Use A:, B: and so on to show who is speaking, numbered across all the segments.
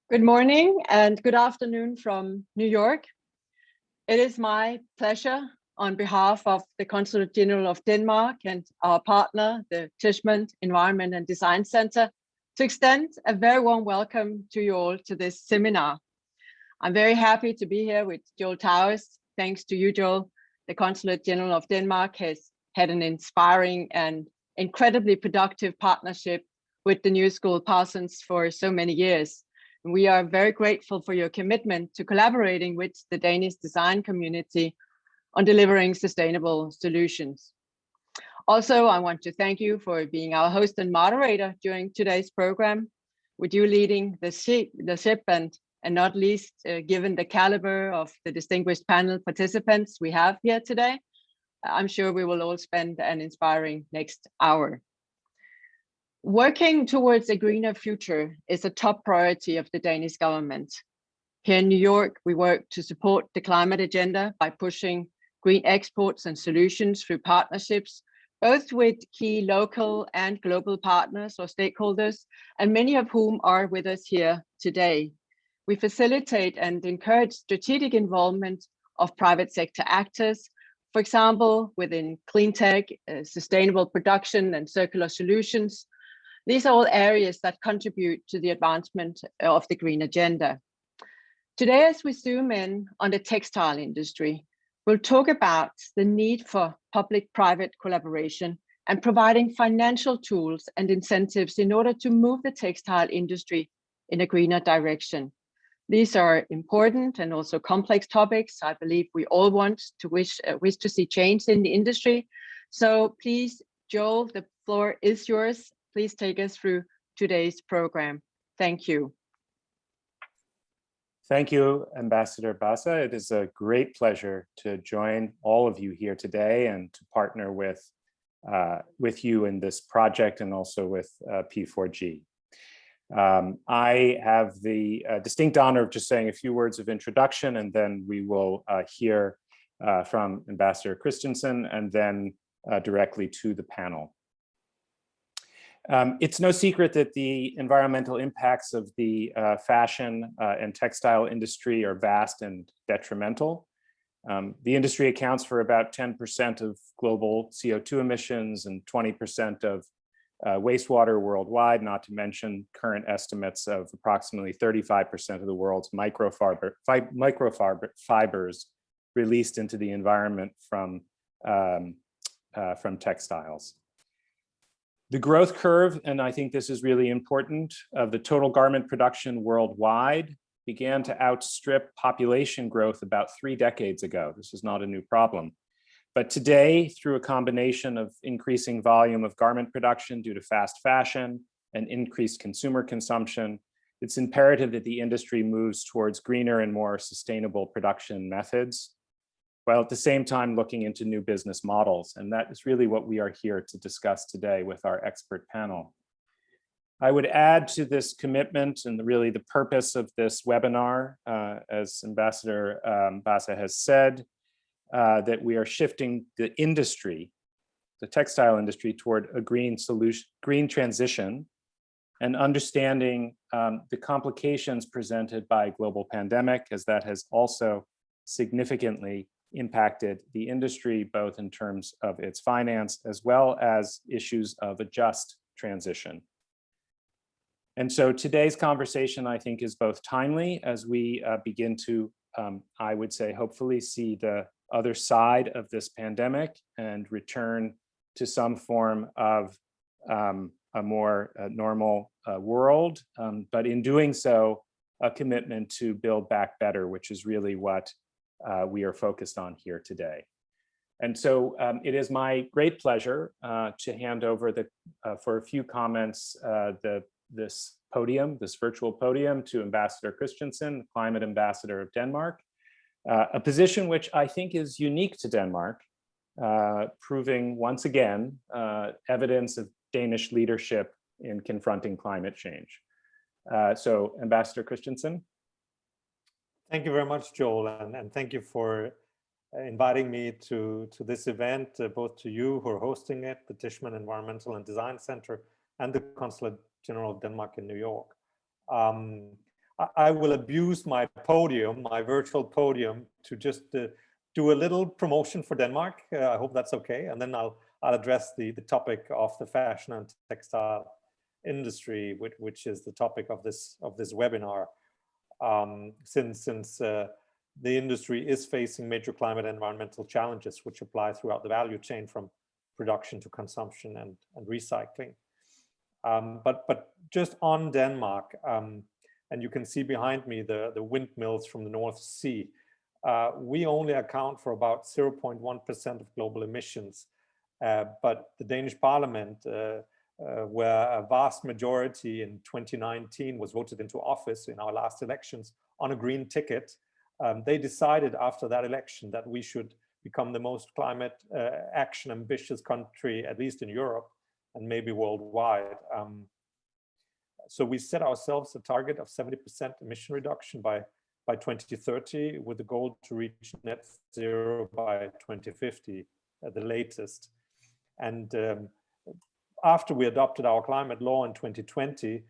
A: Good morning and good afternoon from New York. It is my pleasure on behalf of the Consul General of Denmark and our partner, the Tishman Environment and Design Center, to extend a very warm welcome to you all to this seminar. I'm very happy to be here with Joel Towers. Thanks to you, Joel. The Consulate General of Denmark has had an inspiring and incredibly productive partnership with the New School Parsons for so many years. We are very grateful for your commitment to collaborating with the Danish design community on delivering sustainable solutions. Also, I want to thank you for being our host and moderator during today's program, with you leading the ship and not least, given the caliber of the distinguished panel participants we have here today, I'm sure we will all spend an inspiring next hour. Working towards a greener future is a top priority of the Danish government. Here in New York, we work to support the climate agenda by pushing green exports and solutions through partnerships, both with key local and global partners or stakeholders, and many of whom are with us here today. We facilitate and encourage strategic involvement of private sector actors, for example, within clean tech, sustainable production and circular solutions. These are all areas that contribute to the advancement of the green agenda. Today, as we zoom in on the textile industry, we'll talk about the need for public-private collaboration and providing financial tools and incentives in order to move the textile industry in a greener direction. These are important and also complex topics. I believe we all want to wish to see change in the industry. So please, Joel, the floor is yours. Please take us through today's program. Thank you.
B: Thank you, Ambassador Basse. It is a great pleasure to join all of you here today and to partner with you in this project and also with P4G. I have the distinct honor of just saying a few words of introduction, and then we will hear from Ambassador Christensen and then directly to the panel. It's no secret that the environmental impacts of the fashion and textile industry are vast and detrimental. The industry accounts for about 10% of global CO2 emissions and 20% of wastewater worldwide, not to mention current estimates of approximately 35% of the world's microfibers released into the environment from textiles. The growth curve, and I think this is really important, of the total garment production worldwide began to outstrip population growth about 3 decades ago. This is not a new problem. But today, through a combination of increasing volume of garment production due to fast fashion and increased consumer consumption, it's imperative that the industry moves towards greener and more sustainable production methods, while at the same time looking into new business models. And that is really what we are here to discuss today with our expert panel. I would add to this commitment and really the purpose of this webinar, as Ambassador Basse has said, that we are shifting the industry, the textile industry, toward a green transition, and understanding the complications presented by global pandemic, as that has also significantly impacted the industry, both in terms of its finance as well as issues of a just transition. And so today's conversation, I think, is both timely as we begin to, I would say, hopefully see the other side of this pandemic and return to some form of a more normal world. But in doing so, a commitment to build back better, which is really what we are focused on here today. And so it is my great pleasure to hand over for a few comments this virtual podium to Ambassador Christensen, Climate Ambassador of Denmark, a position which I think is unique to Denmark, proving once again evidence of Danish leadership in confronting climate change. So Ambassador Christensen.
C: Thank you very much, Joel, and thank you for inviting me to this event, both to you who are hosting it, the Tishman Environmental and Design Center, and the Consulate General of Denmark in New York. I will abuse my podium, my virtual podium, to just do a little promotion for Denmark. I hope that's okay. And then I'll address the topic of the fashion and textile industry, which is the topic of this webinar. Since the industry is facing major climate and environmental challenges, which apply throughout the value chain from production to consumption and recycling. But just on Denmark, and you can see behind me the windmills from the North Sea. We only account for about 0.1% of global emissions, but the Danish Parliament, where a vast majority in 2019 was voted into office in our last elections on a green ticket, they decided after that election that we should become the most climate action ambitious country, at least in Europe and maybe worldwide. So we set ourselves a target of 70% emission reduction by 2030, with the goal to reach net zero by 2050 at the latest. And after we adopted our climate law in 2020,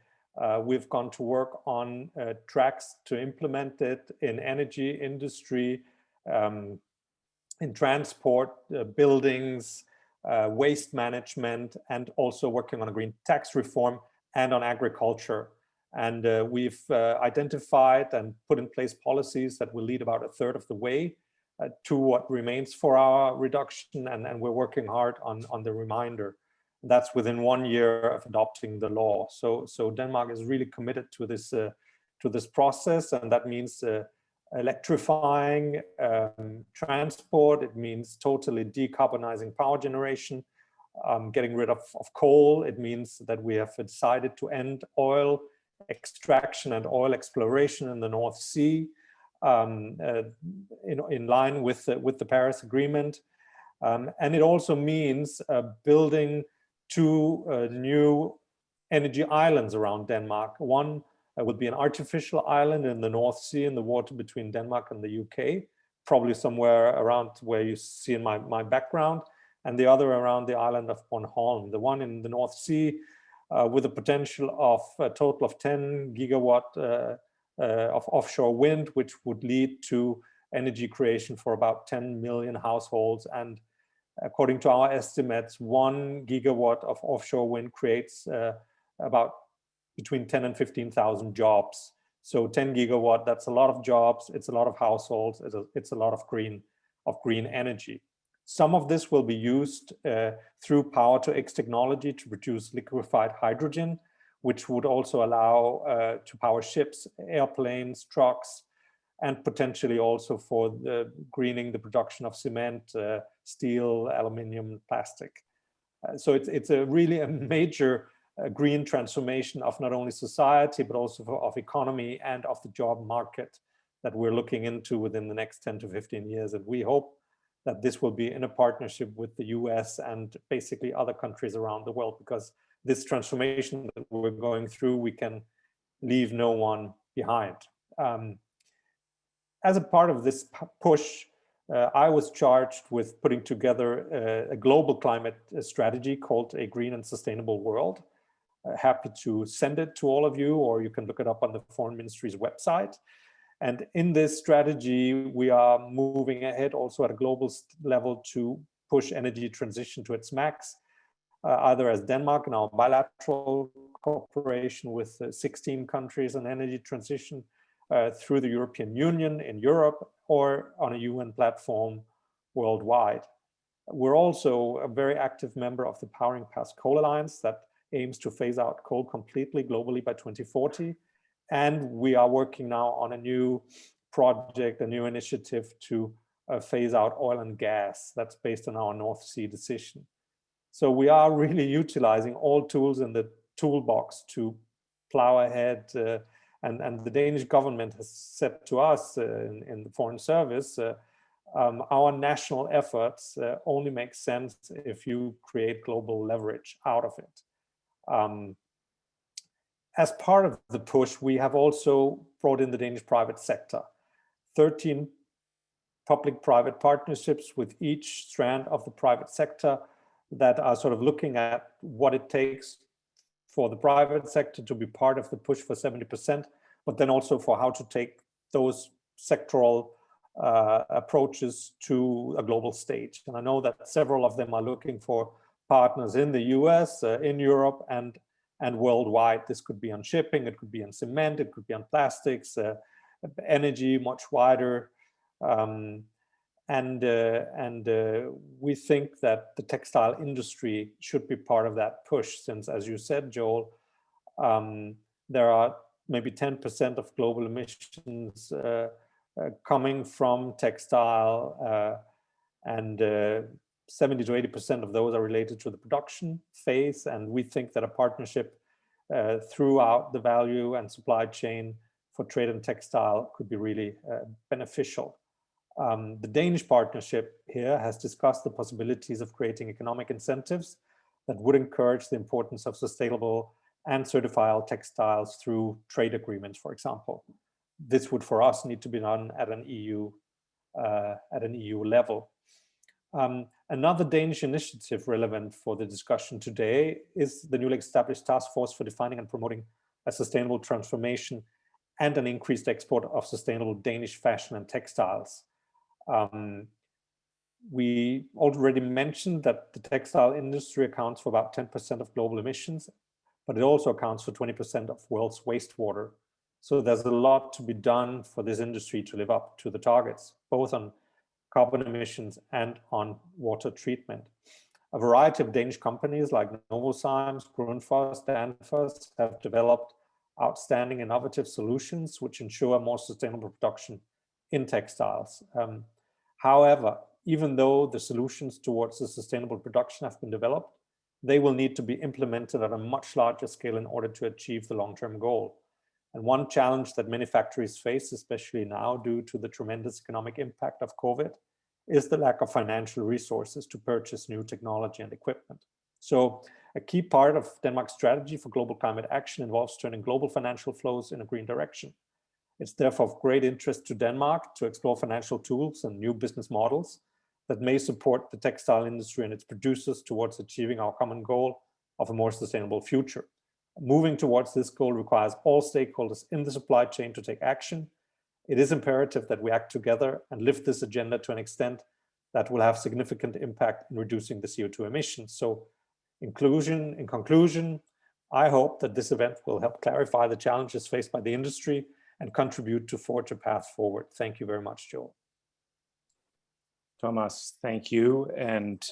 C: we've gone to work on tracks to implement it in energy industry, in transport, buildings, waste management, and also working on a green tax reform and on agriculture. And we've identified and put in place policies that will lead about a third of the way to what remains for our reduction, and we're working hard on the remainder. That's within 1 year of adopting the law. So Denmark is really committed to this process, and that means electrifying transport. It means totally decarbonizing power generation, getting rid of coal. It means that we have decided to end oil extraction and oil exploration in the North Sea, in line with the Paris Agreement. And it also means building 2 new energy islands around Denmark. One would be an artificial island in the North Sea, in the water between Denmark and the UK, probably somewhere around where you see in my background, and the other around the island of Bornholm. The one in the North Sea with a potential of a total of 10 gigawatt of offshore wind, which would lead to energy creation for about 10 million households. And according to our estimates, 1 gigawatt of offshore wind creates about between 10 and 15,000 jobs. So 10 gigawatt, that's a lot of jobs, it's a lot of households, it's a lot of green energy. Some of this will be used through power-to-X technology to produce liquefied hydrogen, which would also allow to power ships, airplanes, trucks, and potentially also for greening the production of cement, steel, aluminium, plastic. So it's really a major green transformation of not only society, but also of economy and of the job market that we're looking into within the next 10 to 15 years. And we hope that this will be in a partnership with the US and basically other countries around the world, because this transformation that we're going through, we can leave no one behind. As a part of this push, I was charged with putting together a global climate strategy called A Green and Sustainable World. Happy to send it to all of you, or you can look it up on the Foreign Ministry's website. And in this strategy, we are moving ahead also at a global level to push energy transition to its max, either as Denmark in our bilateral cooperation with 16 countries on energy transition, through the European Union in Europe, or on a UN platform worldwide. We're also a very active member of the Powering Past Coal Alliance that aims to phase out coal completely globally by 2040. And we are working now on a new project, a new initiative to phase out oil and gas that's based on our North Sea decision. So we are really utilizing all tools in the toolbox to plow ahead. And the Danish government has said to us in the Foreign Service, our national efforts only make sense if you create global leverage out of it. As part of the push, we have also brought in the Danish private sector. 13 public-private partnerships with each strand of the private sector that are sort of looking at what it takes for the private sector to be part of the push for 70%, but then also for how to take those sectoral approaches to a global stage. And I know that several of them are looking for partners in the US, in Europe, and worldwide. This could be on shipping, it could be on cement, it could be on plastics, energy, much wider. We think that the textile industry should be part of that push, since, as you said, Joel, there are maybe 10% of global emissions coming from textile, and 70 to 80% of those are related to the production phase. And we think that a partnership throughout the value and supply chain for trade and textile could be really beneficial. The Danish partnership here has discussed the possibilities of creating economic incentives that would encourage the importance of sustainable and certifiable textiles through trade agreements, for example. This would, for us, need to be done at an EU level. Another Danish initiative relevant for the discussion today is the newly established task force for defining and promoting a sustainable transformation and an increased export of sustainable Danish fashion and textiles. We already mentioned that the textile industry accounts for about 10% of global emissions, but it also accounts for 20% of world's wastewater. So there's a lot to be done for this industry to live up to the targets, both on carbon emissions and on water treatment. A variety of Danish companies like Novozymes, Grundfos, Danfoss have developed outstanding innovative solutions which ensure more sustainable production in textiles. However, even though the solutions towards the sustainable production have been developed, they will need to be implemented at a much larger scale in order to achieve the long-term goal. And one challenge that many factories face, especially now due to the tremendous economic impact of COVID, is the lack of financial resources to purchase new technology and equipment. So a key part of Denmark's strategy for global climate action involves turning global financial flows in a green direction. It's therefore of great interest to Denmark to explore financial tools and new business models that may support the textile industry and its producers towards achieving our common goal of a more sustainable future. Moving towards this goal requires all stakeholders in the supply chain to take action. It is imperative that we act together and lift this agenda to an extent that will have significant impact in reducing the CO2 emissions. So in conclusion, I hope that this event will help clarify the challenges faced by the industry and contribute to forge a path forward. Thank you very much, Joel.
B: Tomas, thank you. And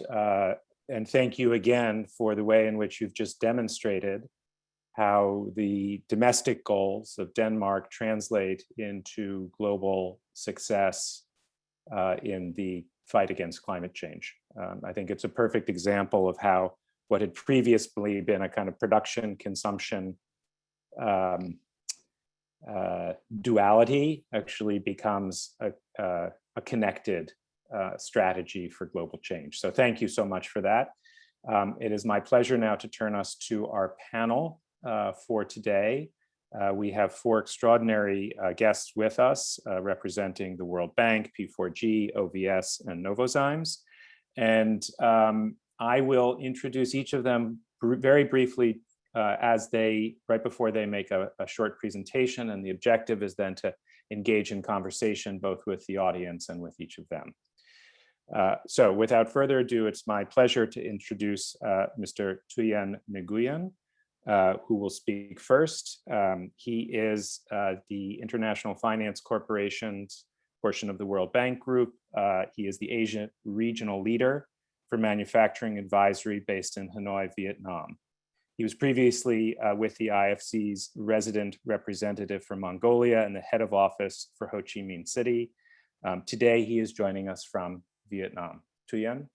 B: thank you again for the way in which you've just demonstrated how the domestic goals of Denmark translate into global success in the fight against climate change. I think it's a perfect example of how what had previously been a kind of production consumption duality actually becomes a connected strategy for global change. So thank you so much for that. It is my pleasure now to turn us to our panel for today. We have four extraordinary guests with us representing the World Bank, P4G, OVS, and Novozymes. And I will introduce each of them very briefly right before they make a short presentation. And the objective is then to engage in conversation both with the audience and with each of them. So without further ado, it's my pleasure to introduce Mr. Tuyen Nguyen, who will speak first. He is the International Finance Corporation's portion of the World Bank Group. He is the Asian regional leader for manufacturing advisory based in Hanoi, Vietnam. He was previously with the IFC's resident representative for Mongolia and the head of office for Ho Chi Minh City. Today, he is joining us from Vietnam. Tuyen?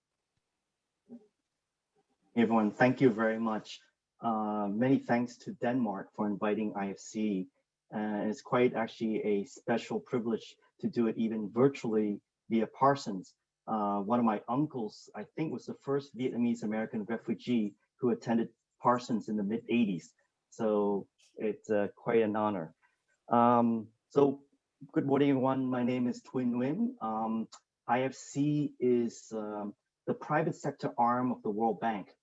D: Hey everyone, thank you very much. Many thanks to Denmark for inviting IFC. It's quite actually a special privilege to do it even virtually via Parsons. One of my uncles, I think, was the first Vietnamese American refugee who attended Parsons in the mid-'80s. So it's quite an honor. So good morning, everyone. My name is Tuyen Nguyen. IFC is the private sector arm of the World Bank.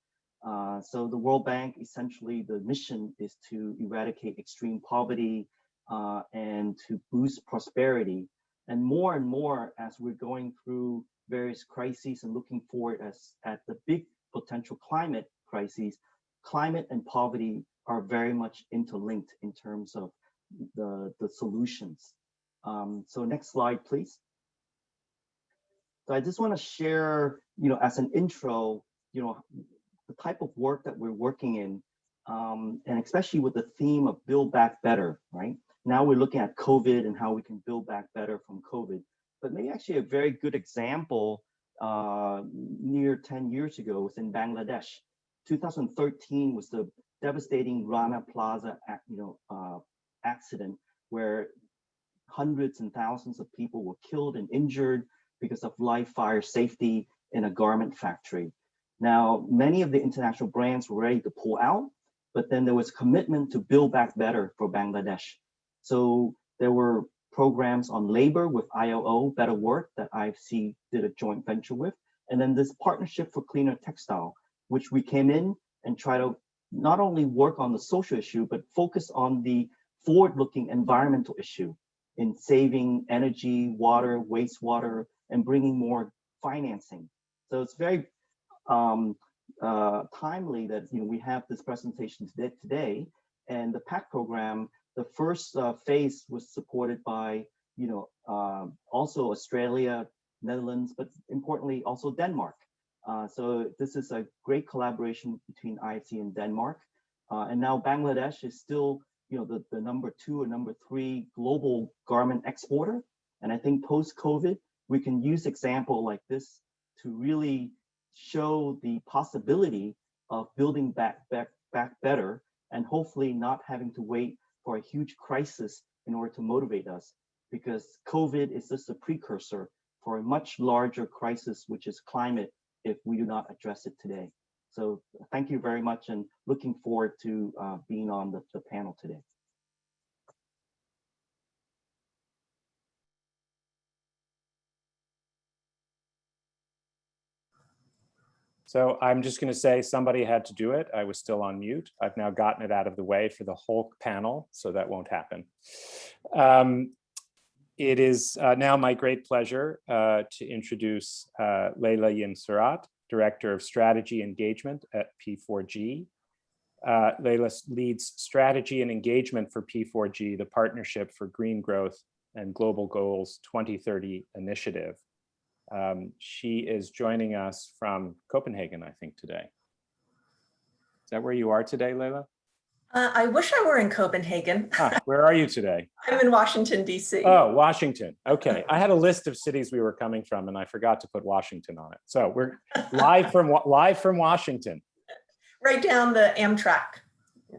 D: So the World Bank, essentially, the mission is to eradicate extreme poverty and to boost prosperity. And more as we're going through various crises and looking forward at the big potential climate crises, climate and poverty are very much interlinked in terms of the solutions. So next slide, please. So I just want to share, as an intro, the type of work that we're working in, and especially with the theme of build back better, right? Now we're looking at COVID and how we can build back better from COVID. But maybe actually a very good example near 10 years ago was in Bangladesh. 2013 was the devastating Rana Plaza accident where hundreds and thousands of people were killed and injured because of live fire safety in a garment factory. Now, many of the international brands were ready to pull out, but then there was commitment to build back better for Bangladesh. So there were programs on labor with ILO, Better Work, that IFC did a joint venture with. And then this partnership for cleaner textile, which we came in and try to not only work on the social issue, but focus on the forward-looking environmental issue in saving energy, water, wastewater, and bringing more financing. So it's very timely that we have this presentation today. And the PAC program, the first phase was supported by also Australia, Netherlands, but importantly also Denmark. So this is a great collaboration between IFC and Denmark. And now Bangladesh is still the number 2 or number 3 global garment exporter. And I think post-COVID, we can use example like this to really show the possibility of building back better, and hopefully not having to wait for a huge crisis in order to motivate us, because COVID is just a precursor for a much larger crisis, which is climate, if we do not address it today. So thank you very much, and looking forward to being on the panel today.
B: So I'm just going to say somebody had to do it. I was still on mute. I've now gotten it out of the way for the whole panel, so that won't happen. It is now my great pleasure to introduce Leila Surratt, Director of Strategy Engagement at P4G. Leila leads Strategy and Engagement for P4G, the Partnership for Green Growth and Global Goals 2030 initiative. She is joining us from Copenhagen, I think, today. Is that where you are today, Leila?
E: I wish I were in Copenhagen.
B: Where are you today?
E: I'm in Washington, D.C.
B: Oh, Washington. Okay. I had a list of cities we were coming from, and I forgot to put Washington on it. So we're live from Washington.
E: Right down the Amtrak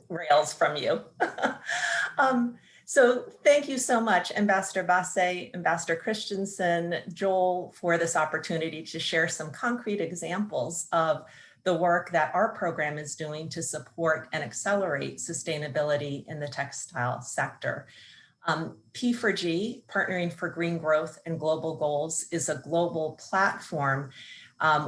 E: rails from you. So thank you so much, Ambassador Basse, Ambassador Christensen, Joel, for this opportunity to share some concrete examples of the work that our program is doing to support and accelerate sustainability in the textile sector. P4G, Partnering for Green Growth and Global Goals, is a global platform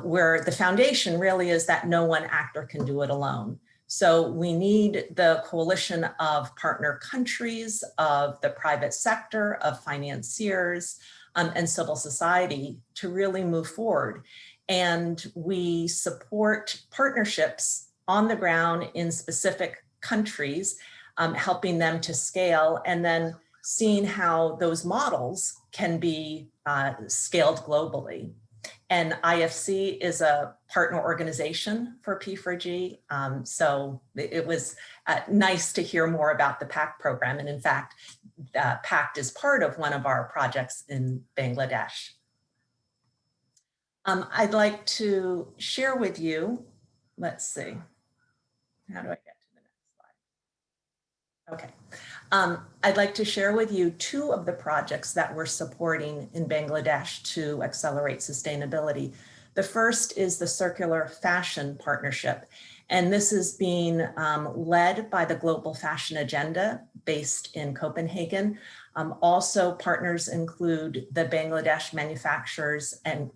E: where the foundation really is that no one actor can do it alone. So we need the coalition of partner countries, of the private sector, of financiers, and civil society to really move forward. And we support partnerships on the ground in specific countries, helping them to scale, and then seeing how those models can be scaled globally. And IFC is a partner organization for P4G. So it was nice to hear more about the PACT program. And in fact, PACT is part of one of our projects in Bangladesh. I'd like to share with you, let's see, how do I get to the next slide? Okay. I'd like to share with you 2 of the projects that we're supporting in Bangladesh to accelerate sustainability. The first is the Circular Fashion Partnership, and this is being led by the Global Fashion Agenda based in Copenhagen. Also, partners include the Bangladesh Manufacturers and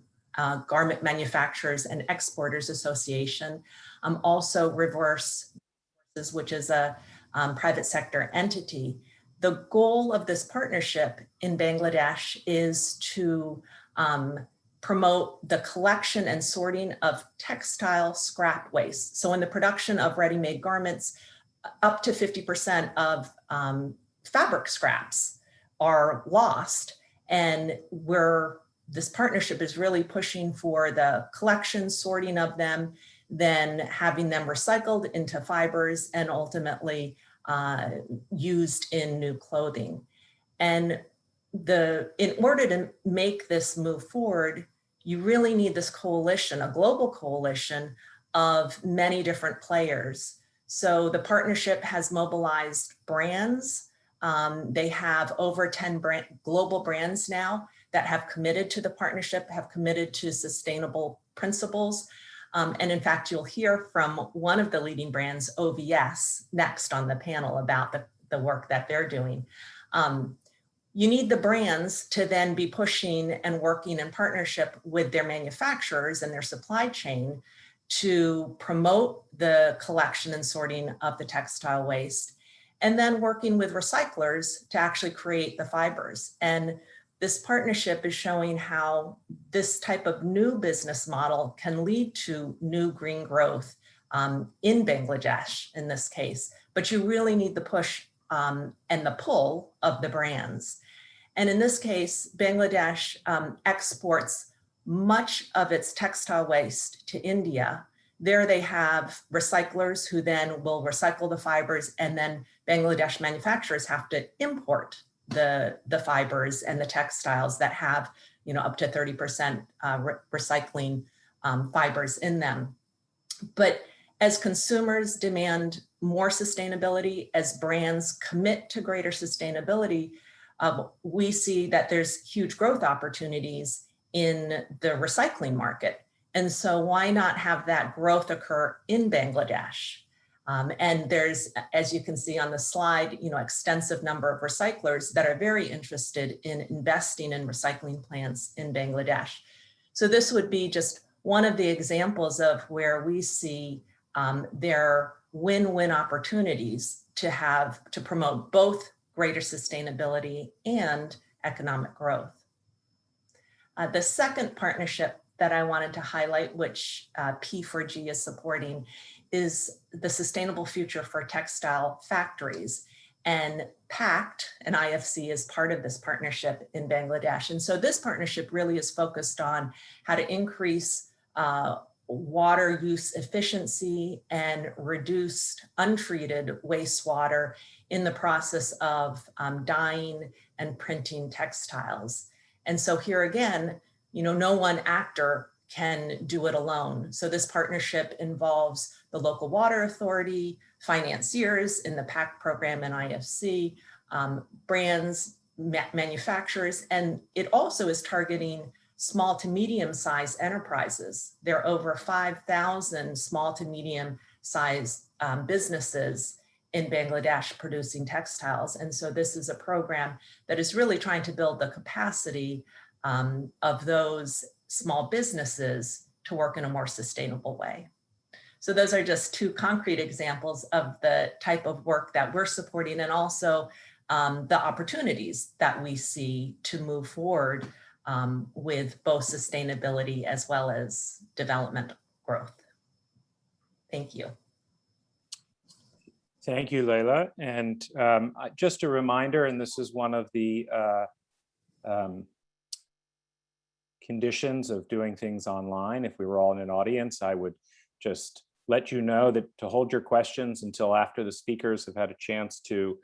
E: Garment Manufacturers and Exporters Association, also Reverse, which is a private sector entity. the goal of this partnership in Bangladesh is to promote the collection and sorting of textile scrap waste. So in the production of ready-made garments, up to 50% of fabric scraps are lost. And this partnership is really pushing for the collection, sorting of them, then having them recycled into fibers and ultimately used in new clothing. And in order to make this move forward, you really need this coalition, a global coalition of many different players. So the partnership has mobilized brands. They have over 10 global brands now that have committed to the partnership, have committed to sustainable principles. And in fact, you'll hear from one of the leading brands, OVS, next on the panel about the work that they're doing. You need the brands to then be pushing and working in partnership with their manufacturers and their supply chain to promote the collection and sorting of the textile waste, and then working with recyclers to actually create the fibers. And this partnership is showing how this type of new business model can lead to new green growth in Bangladesh in this case, but you really need the push and the pull of the brands. And in this case, Bangladesh exports much of its textile waste to India. There they have recyclers who then will recycle the fibers, and then Bangladesh manufacturers have to import the fibers and the textiles that have up to 30% recycling fibers in them. But as consumers demand more sustainability, as brands commit to greater sustainability, we see that there's huge growth opportunities in the recycling market. And so why not have that growth occur in Bangladesh? And there's, as you can see on the slide, extensive number of recyclers that are very interested in investing in recycling plants in Bangladesh. So this would be just one of the examples of where we see there win-win opportunities to promote both greater sustainability and economic growth. The second partnership that I wanted to highlight, which P4G is supporting, is the Sustainable Future for Textile Factories. And PACT, an IFC, is part of this partnership in Bangladesh. And so this partnership really is focused on how to increase water use efficiency and reduce untreated wastewater in the process of dyeing and printing textiles. And so here again, no one actor can do it alone. So this partnership involves the local water authority, financiers in the PACT program and IFC, brands, manufacturers, and it also is targeting small to medium-sized enterprises. There are over 5,000 small to medium-sized businesses in Bangladesh producing textiles. And so this is a program that is really trying to build the capacity of those small businesses to work in a more sustainable way. So those are just two concrete examples of the type of work that we're supporting, and also the opportunities that we see to move forward with both sustainability as well as development growth. Thank you.
B: Thank you, Leila. And just a reminder, and this is one of the conditions of doing things online. If we were all in an audience, I would just let you know that to hold your questions until after the speakers have had a chance to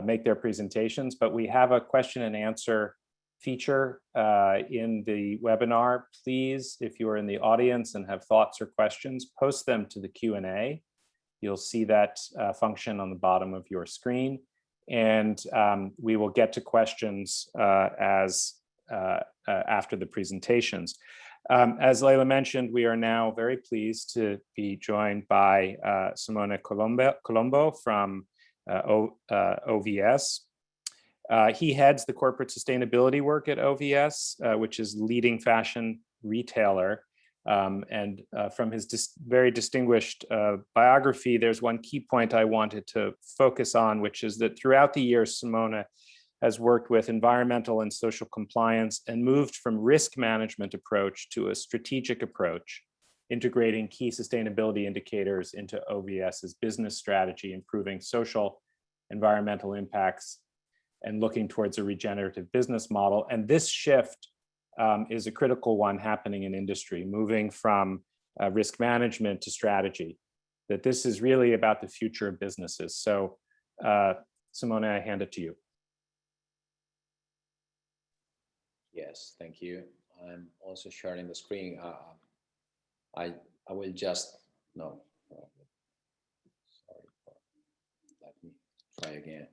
B: make their presentations. But we have a question and answer feature in the webinar. Please, if you are in the audience and have thoughts or questions, post them to the Q&A. You'll see that function on the bottom of your screen. And we will get to questions after the presentations. As Leila mentioned, we are now very pleased to be joined by Simone Colombo from OVS. He heads the corporate sustainability work at OVS, which is leading fashion retailer From his very distinguished biography, there's one key point I wanted to focus on, which is that throughout the years, Simone has worked with environmental and social compliance and moved from risk management approach to a strategic approach, integrating key sustainability indicators into OVS's business strategy, improving social, environmental impacts, and looking towards a regenerative business model. And this shift is a critical one happening in industry, moving from risk management to strategy, that this is really about the future of businesses. So Simone, I hand it to you.
F: Yes, thank you. I'm also sharing the screen. I will just, no, sorry, let me try again.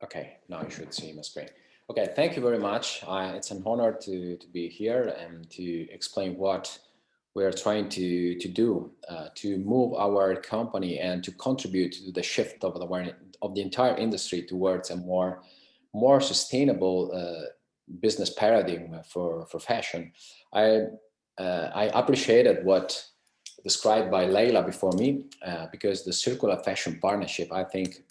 F: Okay, now you should see my screen. Okay, thank you very much. It's an honor to be here and to explain what we're trying to do to move our company and to contribute to the shift of the entire industry towards a more sustainable business paradigm for fashion. I appreciated what described by Leila before me because the Circular Fashion Partnership, I think,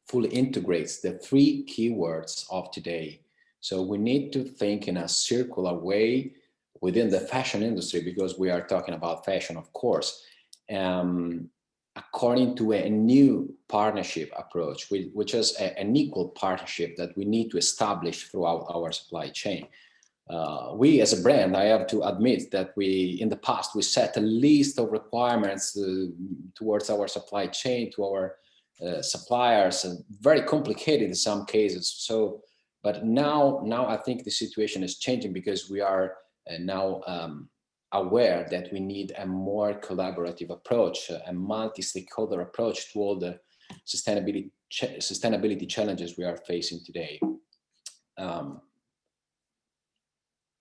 F: fully integrates the three keywords of today. So we need to think in a circular way within the fashion industry, because we are talking about fashion, of course, according to a new partnership approach, which is an equal partnership that we need to establish throughout our supply chain. We as a brand, I have to admit that in the past, we set a list of requirements towards our supply chain, to our suppliers, and very complicated in some cases. So, but now I think the situation is changing, because we are now aware that we need a more collaborative approach, a multi-stakeholder approach to all the sustainability challenges we are facing today.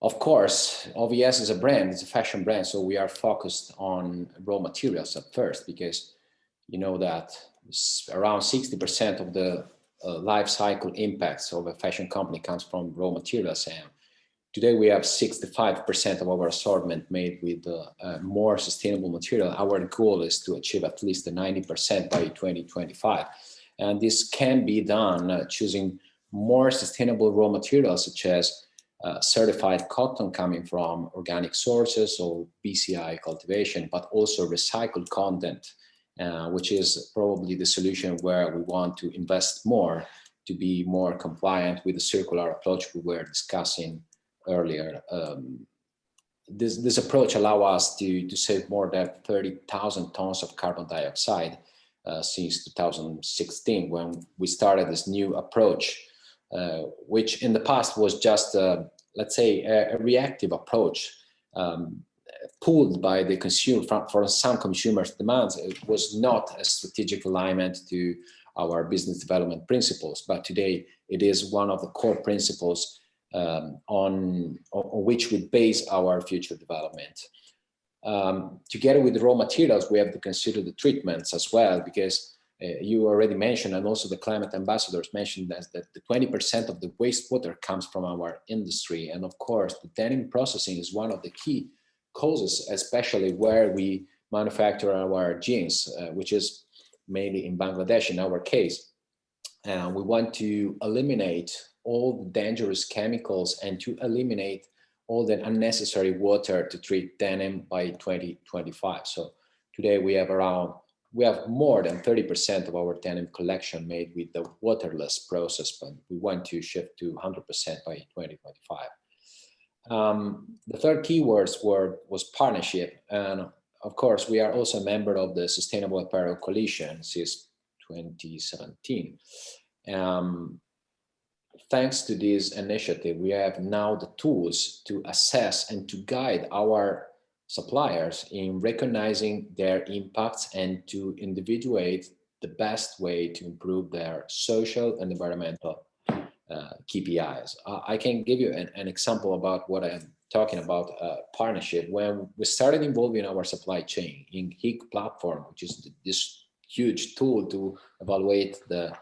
F: Of course, OVS is a brand, it's a fashion brand, so we are focused on raw materials at first, because you know that around 60% of the life cycle impacts of a fashion company comes from raw materials. And today we have 65% of our assortment made with more sustainable material. Our goal is to achieve at least 90% by 2025. And this can be done choosing more sustainable raw materials, such as certified cotton coming from organic sources or BCI cultivation, but also recycled content, which is probably the solution where we want to invest more to be more compliant with the circular approach we were discussing earlier. This approach allows us to save more than 30,000 tons of carbon dioxide since 2016, when we started this new approach, which in the past was just, let's say, a reactive approach pulled by the consumer for some consumers' demands. It was not a strategic alignment to our business development principles, but today it is one of the core principles on which we base our future development. Together with the raw materials, we have to consider the treatments as well, because you already mentioned, and also the climate ambassadors mentioned, that the 20% of the wastewater comes from our industry. And of course, the denim processing is one of the key causes, especially where we manufacture our jeans, which is mainly in Bangladesh in our case. We want to eliminate all the dangerous chemicals and to eliminate all the unnecessary water to treat denim by 2025. So today we have more than 30% of our denim collection made with the waterless process, but we want to shift to 100% by 2025. The third keyword was partnership. And of course, we are also a member of the Sustainable Apparel Coalition since 2017. Thanks to this initiative, we have now the tools to assess and to guide our suppliers in recognizing their impacts and to individuate the best way to improve their social and environmental KPIs. I can give you an example about what I'm talking about, partnership. When we started involving our supply chain in HIG platform, which is this huge tool to evaluate the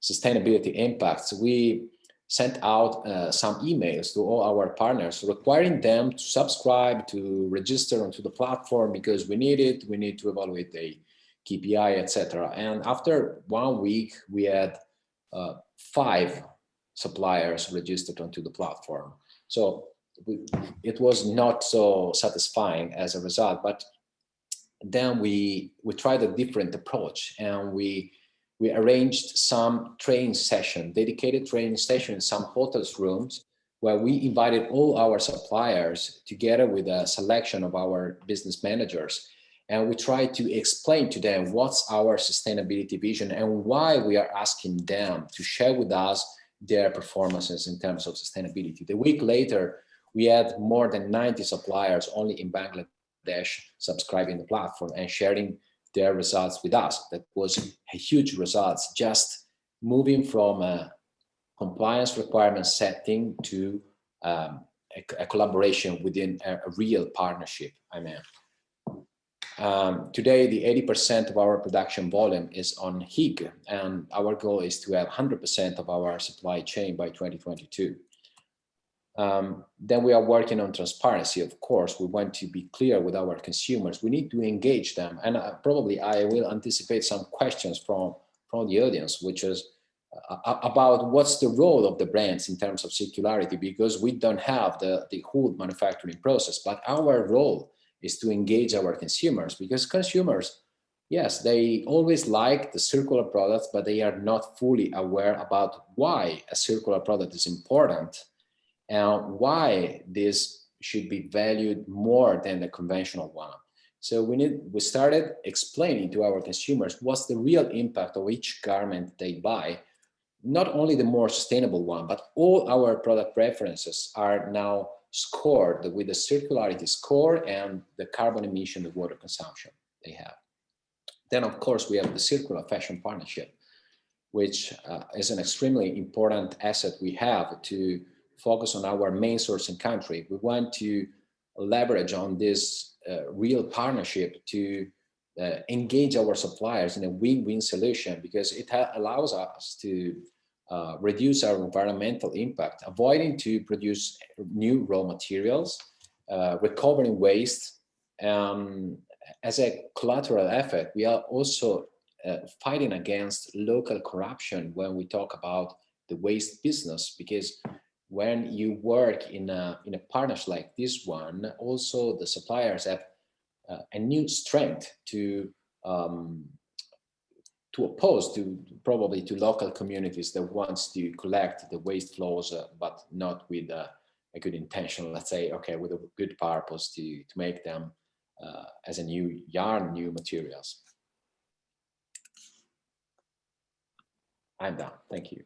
F: sustainability impacts, we sent out some emails to all our partners requiring them to subscribe, to register onto the platform because we need it. We need to evaluate the KPI, etc. And after 1 week, we had 5 suppliers registered onto the platform. So it was not so satisfying as a result, but then we tried a different approach, and we arranged some training session, dedicated training session in some hotels rooms, where we invited all our suppliers together with a selection of our business managers. And we tried to explain to them what's our sustainability vision and why we are asking them to share with us their performances in terms of sustainability. The week later, we had more than 90 suppliers only in Bangladesh subscribing the platform and sharing their results with us. That was a huge results, just moving from a compliance requirement setting to a collaboration within a real partnership. I mean, today, the 80% of our production volume is on HIG, and our goal is to have 100% of our supply chain by 2022. Then we are working on transparency. Of course, we want to be clear with our consumers. We need to engage them. And probably I will anticipate some questions from the audience, which is about what's the role of the brands in terms of circularity, because we don't have the whole manufacturing process, but our role is to engage our consumers, because consumers, yes, they always like the circular products, but they are not fully aware about why a circular product is important and why this should be valued more than the conventional one. So we started explaining to our consumers what's the real impact of each garment they buy, not only the more sustainable one, but all our product preferences are now scored with the circularity score and the carbon emission, the water consumption they have. Then, of course, we have the Circular Fashion Partnership, which is an extremely important asset we have to focus on our main sourcing country. We want to leverage on this real partnership to engage our suppliers in a win-win solution, because it allows us to reduce our environmental impact, avoiding to produce new raw materials, recovering waste. As a collateral effect, we are also fighting against local corruption when we talk about the waste business, because when you work in a partnership like this one, also the suppliers have a new strength to oppose probably to local communities that wants to collect the waste flows, but not with a good intention, let's say, okay, with a good purpose to make them as a new yarn, new materials. I'm done, thank you.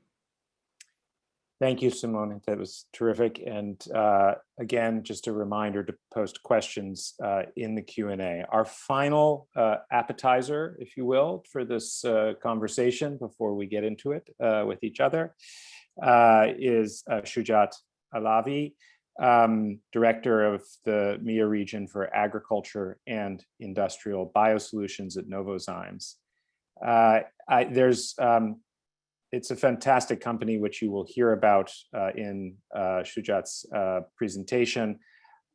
B: Thank you, Simone. That was terrific. And again, just a reminder to post questions in the Q&A. Our final appetizer, if you will, for this conversation before we get into it with each other is Shujaat Alavi, Director of the MEA region for Agriculture and Industrial Biosolutions at Novozymes. It's a fantastic company, which you will hear about in Shujaat's presentation.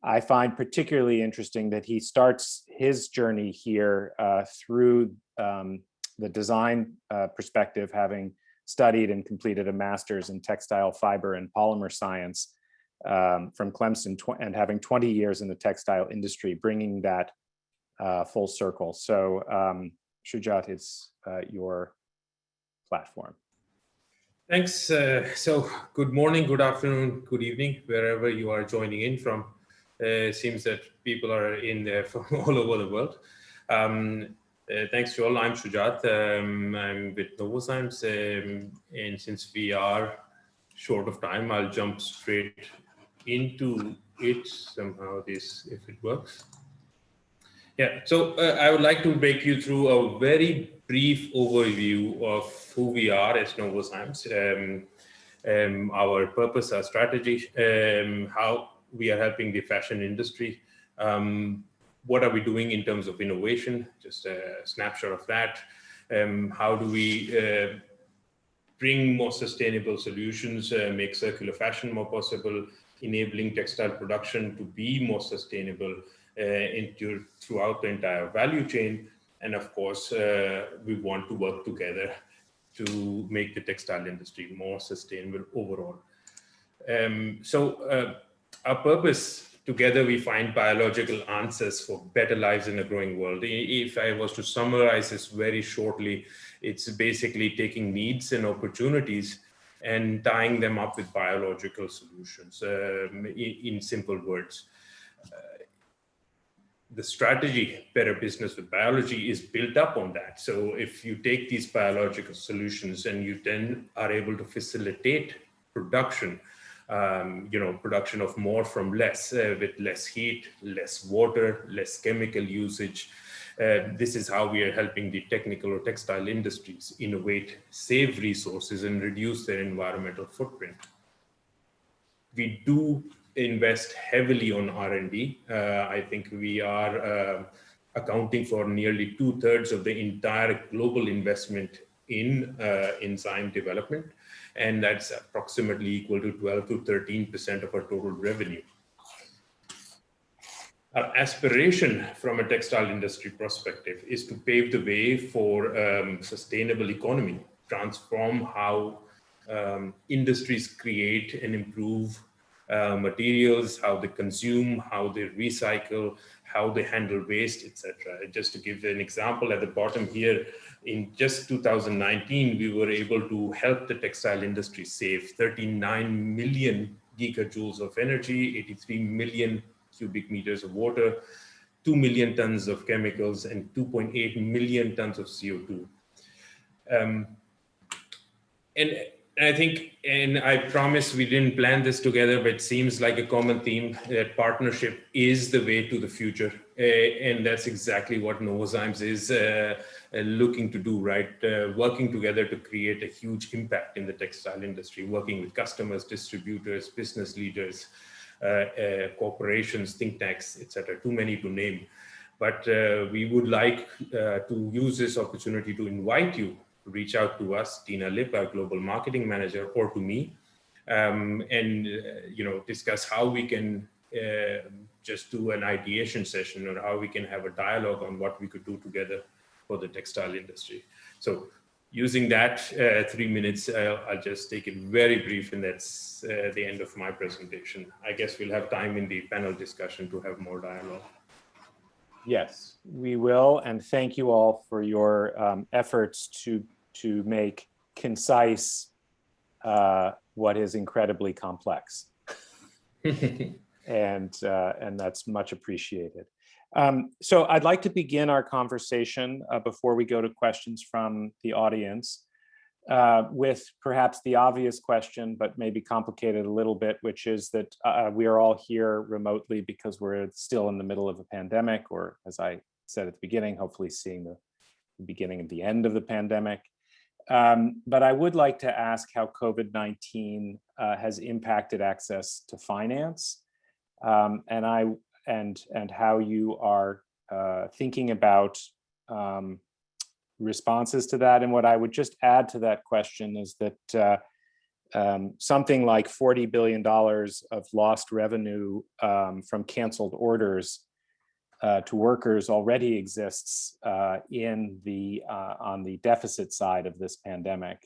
B: I find particularly interesting that he starts his journey here through the design perspective, having studied and completed a master's in textile fiber and polymer science from Clemson, and having 20 years in the textile industry, bringing that full circle. So Shujaat, it's your platform.
G: Thanks. So good morning, good afternoon, good evening, wherever you are joining in from. It seems that people are in there from all over the world. Thanks to all. I'm Shujaat. I'm with Novozymes, and since we are short of time, I'll jump straight into it somehow, if it works. Yeah, so I would like to take you through a very brief overview of who we are as Novozymes, our purpose, our strategy, how we are helping the fashion industry, what are we doing in terms of innovation, just a snapshot of that, how do we bring more sustainable solutions, make circular fashion more possible, enabling textile production to be more sustainable throughout the entire value chain. And of course, we want to work together to make the textile industry more sustainable overall. Our purpose, together we find biological answers for better lives in a growing world. If I was to summarize this very shortly, it's basically taking needs and opportunities and tying them up with biological solutions, in simple words. The strategy, Better Business with Biology, is built up on that. So if you take these biological solutions and you then are able to facilitate production, production of more from less, with less heat, less water, less chemical usage. This is how we are helping the technical or textile industries innovate, save resources, and reduce their environmental footprint. We do invest heavily on R&D. I think we are accounting for nearly 2/3 of the entire global investment in enzyme development. And that's approximately equal to 12 to 13% of our total revenue. Our aspiration from a textile industry perspective is to pave the way for sustainable economy, transform how industries create and improve materials, how they consume, how they recycle, how they handle waste, etc. Just to give an example at the bottom here, in just 2019, we were able to help the textile industry save 39 million gigajoules of energy, 83 million cubic meters of water, 2 million tons of chemicals, and 2.8 million tons of CO2. And I think, and I promise we didn't plan this together, but it seems like a common theme that partnership is the way to the future. And that's exactly what Novozymes is looking to do, right? Working together to create a huge impact in the textile industry, working with customers, distributors, business leaders, corporations, think tanks, etc. Too many to name. But we would like to use this opportunity to invite you to reach out to us, Tina Lip, our global marketing manager, or to me, and discuss how we can just do an ideation session or how we can have a dialogue on what we could do together for the textile industry. So using that 3 minutes, I'll just take it very brief, and that's the end of my presentation. I guess we'll have time in the panel discussion to have more dialogue.
B: Yes, we will, and thank you all for your efforts to make concise what is incredibly complex, and that's much appreciated. So I'd like to begin our conversation before we go to questions from the audience with perhaps the obvious question, but maybe complicated a little bit, which is that we are all here remotely because we're still in the middle of a pandemic, or as I said at the beginning, hopefully seeing the beginning of the end of the pandemic. But I would like to ask how COVID-19 has impacted access to finance, and how you are thinking about responses to that. And what I would just add to that question is that something like $40 billion of lost revenue from canceled orders to workers already exists on the deficit side of this pandemic.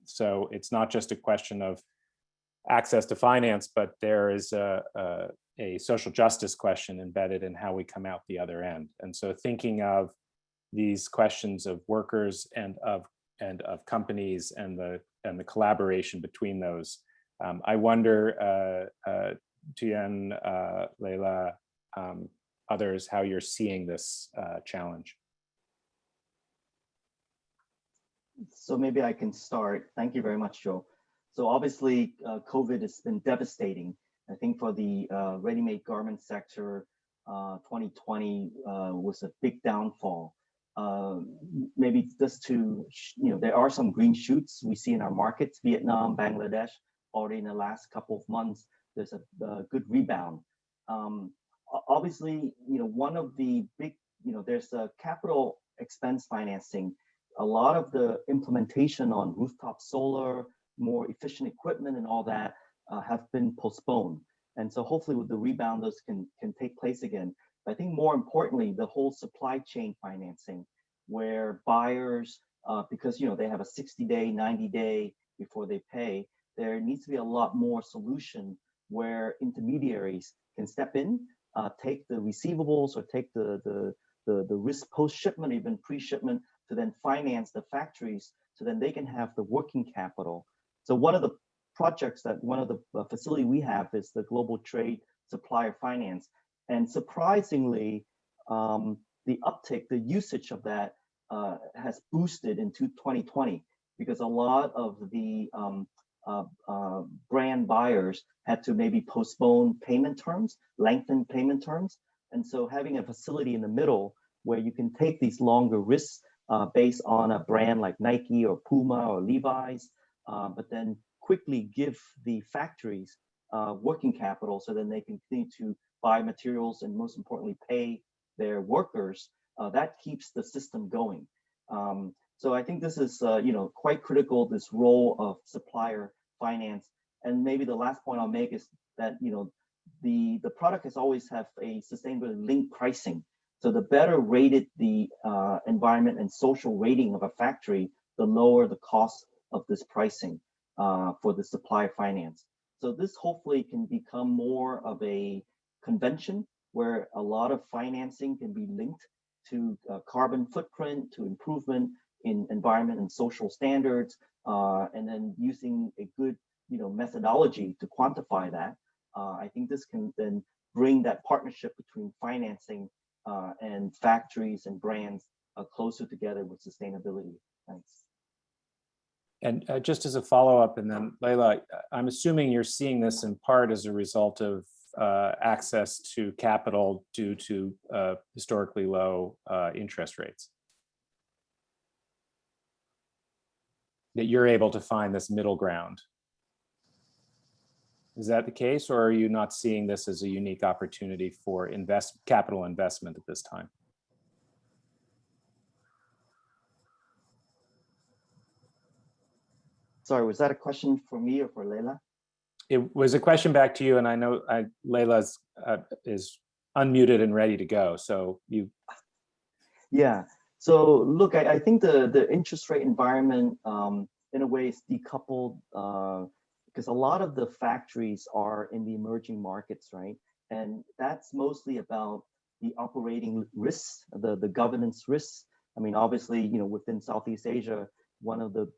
B: So it's not just a question of access to finance, but there is a social justice question embedded in how we come out the other end. And so thinking of these questions of workers and of companies and the collaboration between those, I wonder, Tuyen, Leila, others, how you're seeing this challenge.
D: So maybe I can start. Thank you very much, Joe. So obviously, COVID has been devastating. I think for the ready-made garment sector, 2020 was a big downfall. Maybe just to, there are some green shoots we see in our markets, Vietnam, Bangladesh, already in the last couple of months, there's a good rebound. Obviously, one of the big, there's a capital expense financing a lot of the implementation on rooftop solar, more efficient equipment and all that have been postponed. And so hopefully with the rebound, those can take place again. But I think more importantly, the whole supply chain financing, where buyers, because they have a 60-day, 90-day before they pay, there needs to be a lot more solution where intermediaries can step in, take the receivables or take the risk post-shipment, even pre-shipment, to then finance the factories so then they can have the working capital. So one of the projects one of the facility we have is the Global Trade Supplier Finance. And surprisingly, the uptake, the usage of that has boosted into 2020 because a lot of the brand buyers had to maybe postpone payment terms, lengthen payment terms. And so having a facility in the middle where you can take these longer risks based on a brand like Nike or Puma or Levi's, but then quickly give the factories working capital so then they can continue to buy materials and most importantly pay their workers, that keeps the system going. So I think this is quite critical, this role of supplier finance. And maybe the last point I'll make is that the product has always have a sustainability linked pricing. So the better rated the environment and social rating of a factory, the lower the cost of this pricing for the supplier finance. So this hopefully can become more of a convention where a lot of financing can be linked to carbon footprint, to improvement in environment and social standards, and then using a good methodology to quantify that. I think this can then bring that partnership between financing and factories and brands closer together with sustainability. Thanks.
B: And just as a follow-up, and then Leila, I'm assuming you're seeing this in part as a result of access to capital due to historically low interest rates. That you're able to find this middle ground. Is that the case, or are you not seeing this as a unique opportunity for capital investment at this time?
D: Sorry, was that a question for me or for Leila?
B: It was a question back to you, and I know Leila's is unmuted and ready to go. So you. Yeah.
D: So look, I think the interest rate environment in a way is decoupled because a lot of the factories are in the emerging markets, right? And that's mostly about the operating risks, the governance risks. I mean, obviously, within Southeast Asia, one of the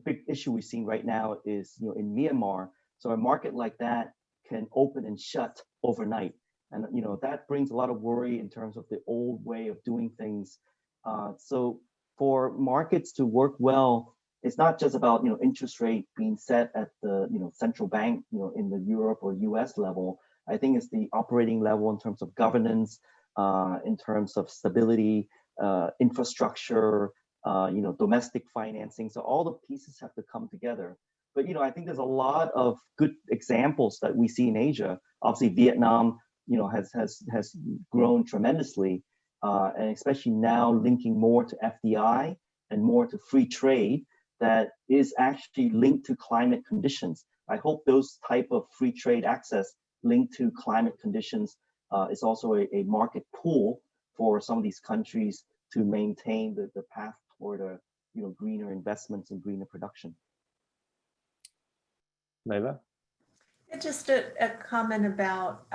D: big issue we're seeing right now is, in Myanmar. So a market like that can open and shut overnight. And, that brings a lot of worry in terms of the old way of doing things. So for markets to work well, it's not just about, interest rate being set at the, central bank, in the Europe or US level. I think it's the operating level in terms of governance, in terms of stability, infrastructure, domestic financing. So all the pieces have to come together. But, I think there's a lot of good examples that we see in Asia. Obviously, Vietnam, has grown tremendously, and especially now linking more to FDI and more to free trade that is actually linked to climate conditions. I hope those type of free trade access linked to climate conditions is also a market pool for some of these countries to maintain the path toward greener investments and greener production.
B: Leila?
E: Just a comment about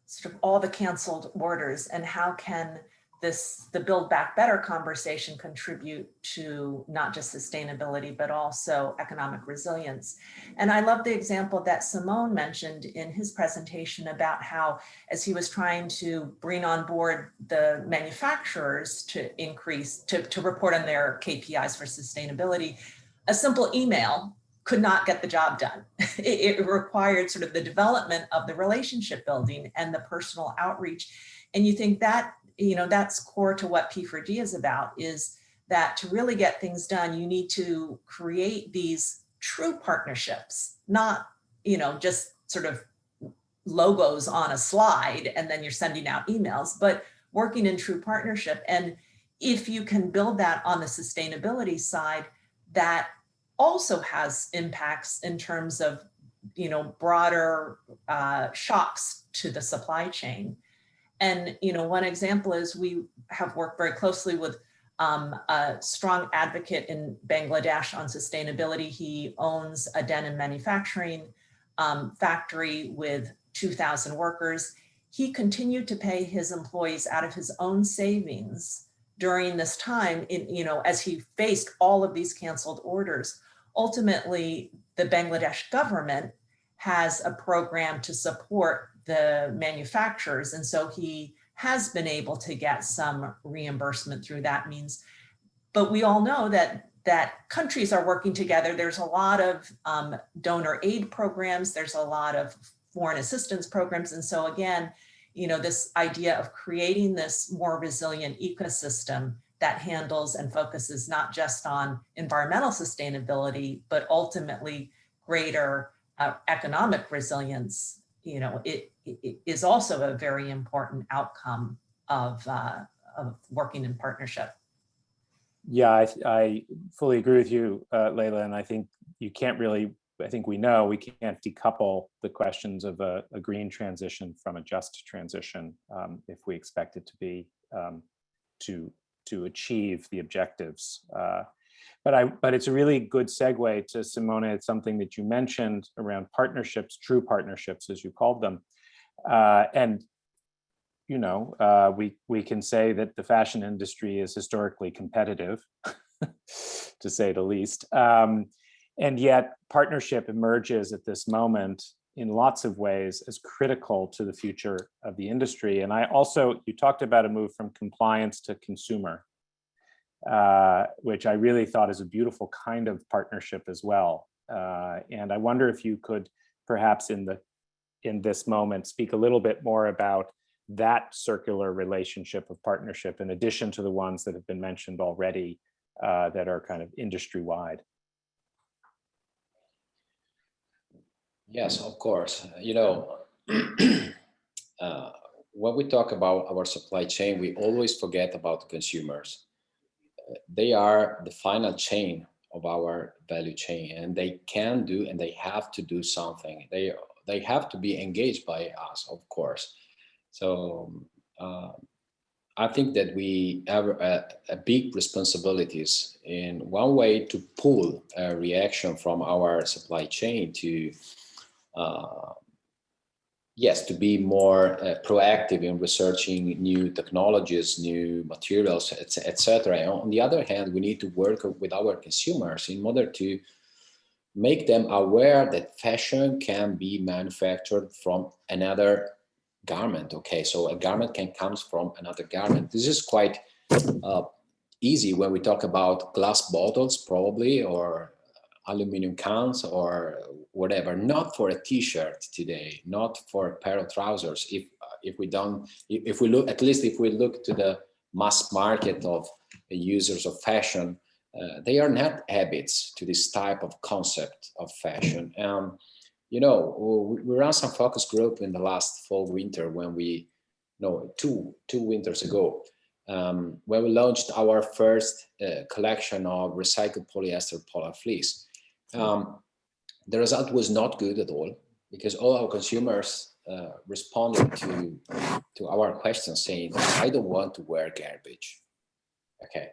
E: sort of all the canceled orders and how can the Build Back Better conversation contribute to not just sustainability, but also economic resilience. And I love the example that Simone mentioned in his presentation about how, as he was trying to bring on board the manufacturers to increase, to report on their KPIs for sustainability, a simple email could not get the job done. It required sort of the development of the relationship building and the personal outreach. And you think that, that's core to what P4D is about, is that to really get things done, you need to create these true partnerships, not, just sort of logos on a slide and then you're sending out emails, but working in true partnership. And if you can build that on the sustainability side, that also has impacts in terms of, you know, broader shocks to the supply chain. And, you know, one example is we have worked very closely with a strong advocate in Bangladesh on sustainability. He owns a denim manufacturing factory with 2,000 workers. He continued to pay his employees out of his own savings during this time, you know, as he faced all of these canceled orders. Ultimately, the Bangladesh government has a program to support the manufacturers. And so he has been able to get some reimbursement through that means. But we all know that countries are working together. There's a lot of donor aid programs. There's a lot of foreign assistance programs. And so again, you know, this idea of creating this more resilient ecosystem that handles and focuses not just on environmental sustainability, but ultimately greater economic resilience, you know, it is also a very important outcome of working in partnership.
B: Yeah, I fully agree with you, Leila, and I think you can't really, I think we know we can't decouple the questions of a green transition from a just transition if we expect it to be to achieve the objectives. But it's a really good segue to, Simone. It's something that you mentioned around partnerships, true partnerships, as you called them. And, you know, we can say that the fashion industry is historically competitive, to say the least. And yet partnership emerges at this moment in lots of ways as critical to the future of the industry. And I also, you talked about a move from compliance to consumer, which I really thought is a beautiful kind of partnership as well. And I wonder if you could perhaps in this moment speak a little bit more about that circular relationship of partnership in addition to the ones that have been mentioned already that are kind of industry-wide.
F: Yes, of course. You know, when we talk about our supply chain, we always forget about the consumers. They are the final chain of our value chain, and they can do and they have to do something. They have to be engaged by us, of course. So I think that we have a big responsibilities in one way to pull a reaction from our supply chain to yes, to be more proactive in researching new technologies, new materials, etc. On the other hand, we need to work with our consumers in order to make them aware that fashion can be manufactured from another garment. Okay, so a garment can come from another garment. This is quite easy when we talk about glass bottles, probably, or aluminum cans or whatever, not for a t-shirt today, not for a pair of trousers. If we look, at least if we look to the mass market of users of fashion, they are not habits to this type of concept of fashion. You know, we ran some focus group in the last fall winter when we, no, two winters ago, when we launched our first collection of recycled polyester polar fleece. The result was not good at all because all our consumers responded to our questions saying, I don't want to wear garbage. Okay.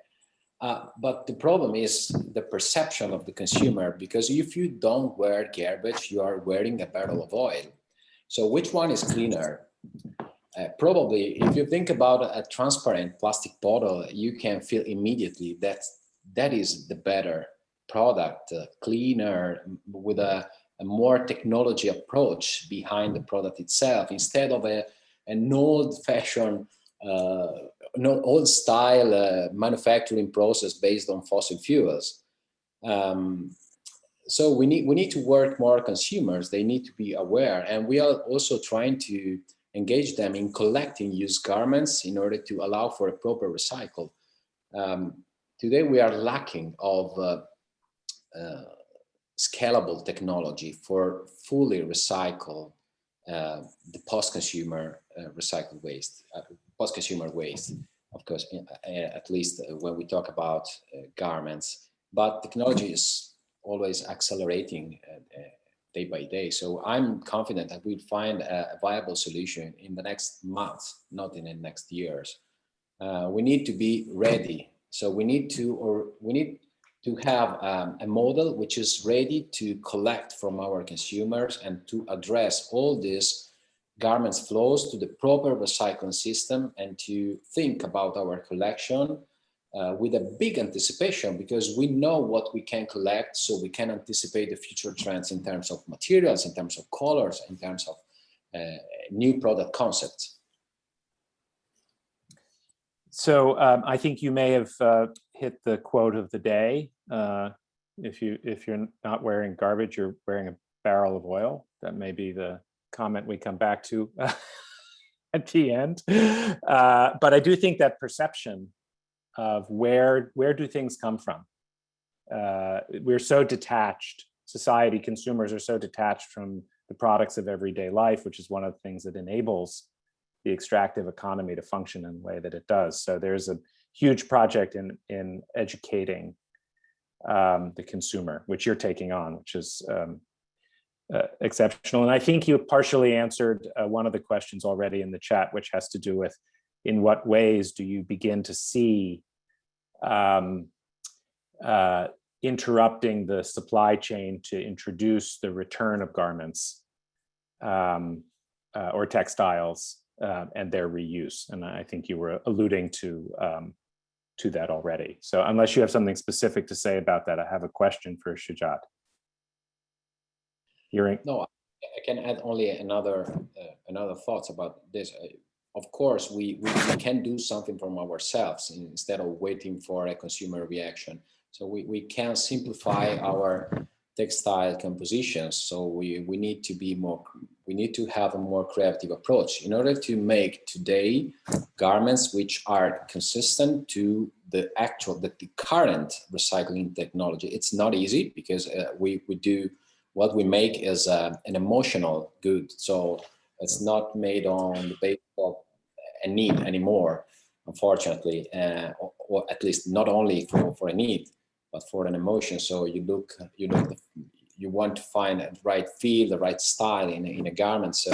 F: But the problem is the perception of the consumer, because if you don't wear garbage, you are wearing a barrel of oil. So which one is cleaner? Probably, if you think about a transparent plastic bottle, you can feel immediately that is the better product, cleaner, with a more technology approach behind the product itself, instead of an old-fashioned, old-style manufacturing process based on fossil fuels. So we need to work more consumers. They need to be aware, and we are also trying to engage them in collecting used garments in order to allow for a proper recycle. Today we are lacking of scalable technology for fully recycle the post-consumer recycled waste, post-consumer waste. of course, at least when we talk about garments. But technology is always accelerating day by day. So I'm confident that we'll find a viable solution in the next months, not in the next years. We need to be ready. So we need to have a model which is ready to collect from our consumers and to address all these garments flows to the proper recycling system, and to think about our collection with a big anticipation, because we know what we can collect, so we can anticipate the future trends in terms of materials, in terms of colors, in terms of new product concepts.
B: So I think you may have hit the quote of the day. If you're not wearing garbage, you're wearing a barrel of oil. That may be the comment we come back to at the end. But I do think that perception of where do things come from? We're so detached. Society, consumers are so detached from the products of everyday life, which is one of the things that enables the extractive economy to function in the way that it does. So there's a huge project in educating the consumer, which you're taking on, which is exceptional. And I think you partially answered one of the questions already in the chat, which has to do with in what ways do you begin to see interrupting the supply chain to introduce the return of garments or textiles and their reuse. And I think you were alluding to that already. So unless you have something specific to say about that, I have a question for Shujaat.
F: No, I can add only another thoughts about this. Of course, we can do something from ourselves instead of waiting for a consumer reaction. So we can simplify our textile compositions. So we need to have a more creative approach in order to make today garments which are consistent to the current recycling technology. It's not easy because what we make is an emotional good. So it's not made on the basis of a need anymore, unfortunately, or at least not only for a need, but for an emotion. So you want to find the right feel, the right style in a garment. So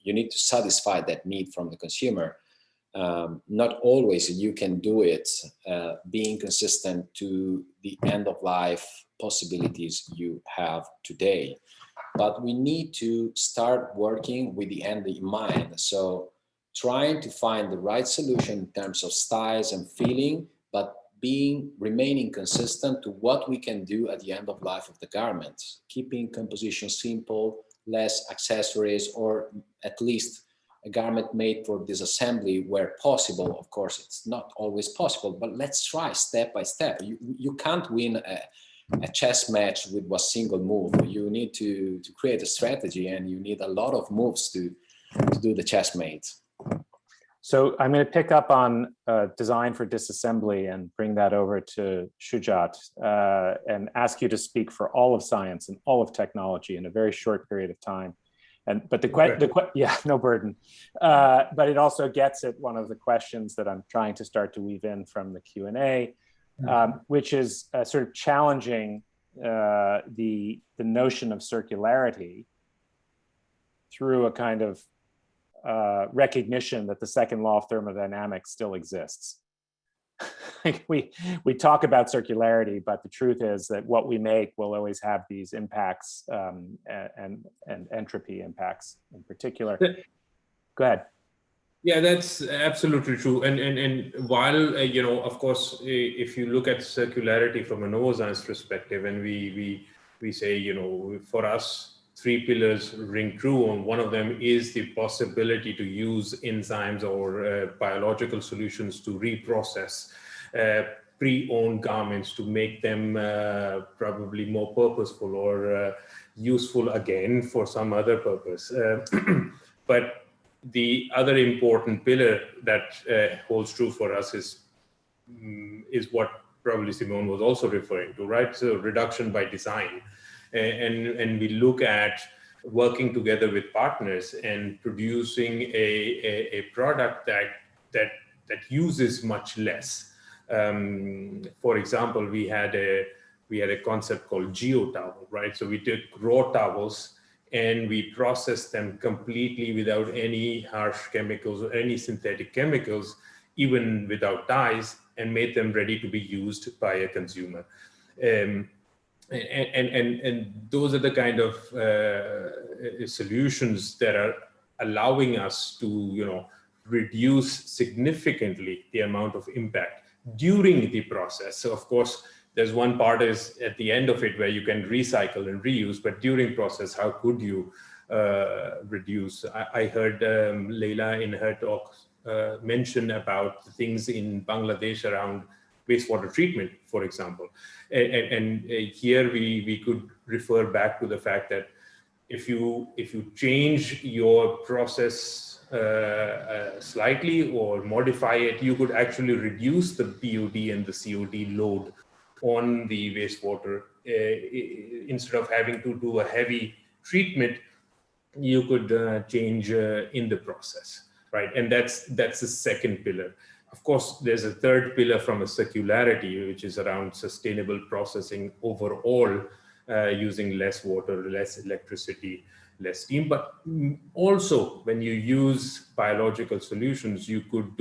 F: you need to satisfy that need from the consumer. Not always you can do it being consistent to the end of life possibilities you have today. But we need to start working with the end in mind. So trying to find the right solution in terms of styles and feeling, but remaining consistent to what we can do at the end of life of the garment, keeping composition simple, less accessories, or at least a garment made for disassembly where possible. Of course, it's not always possible, but let's try step by step. You can't win a chess match with one single move. You need to create a strategy, and you need a lot of moves to do the chessmate.
B: So I'm going to pick up on design for disassembly and bring that over to Shujaat and ask you to speak for all of science and all of technology in a very short period of time. But yeah, no burden. But it also gets at one of the questions that I'm trying to start to weave in from the Q&A, which is sort of challenging the notion of circularity through a kind of recognition that the second law of thermodynamics still exists. we talk about circularity, but the truth is that what we make will always have these impacts and entropy impacts in particular. Go ahead.
G: Yeah, that's absolutely true. And while, of course, if you look at circularity from a Novozymes perspective, and we say, for us, 3 pillars ring true, and one of them is the possibility to use enzymes or biological solutions to reprocess pre-owned garments to make them probably more purposeful or useful again for some other purpose. But the other important pillar that holds true for us is what probably Simone was also referring to, right? So reduction by design. And we look at working together with partners and producing a product that that uses much less. For example, we had a concept called geo towel, right? So we took raw towels and we processed them completely without any harsh chemicals or any synthetic chemicals, even without dyes, and made them ready to be used by a consumer. And those are the kind of solutions that are allowing us to, reduce significantly the amount of impact during the process. So of course, there's one part is at the end of it where you can recycle and reuse, but during process, how could you reduce? I heard Leila in her talk mention about the things in Bangladesh around wastewater treatment, for example. And here we could refer back to the fact that if you change your process slightly or modify it, you could actually reduce the BOD and the COD load on the wastewater. Instead of having to do a heavy treatment, you could change in the process, right? And that's the second pillar. Of course, there's a third pillar from a circularity, which is around sustainable processing overall, using less water, less electricity, less steam. But also, when you use biological solutions, you could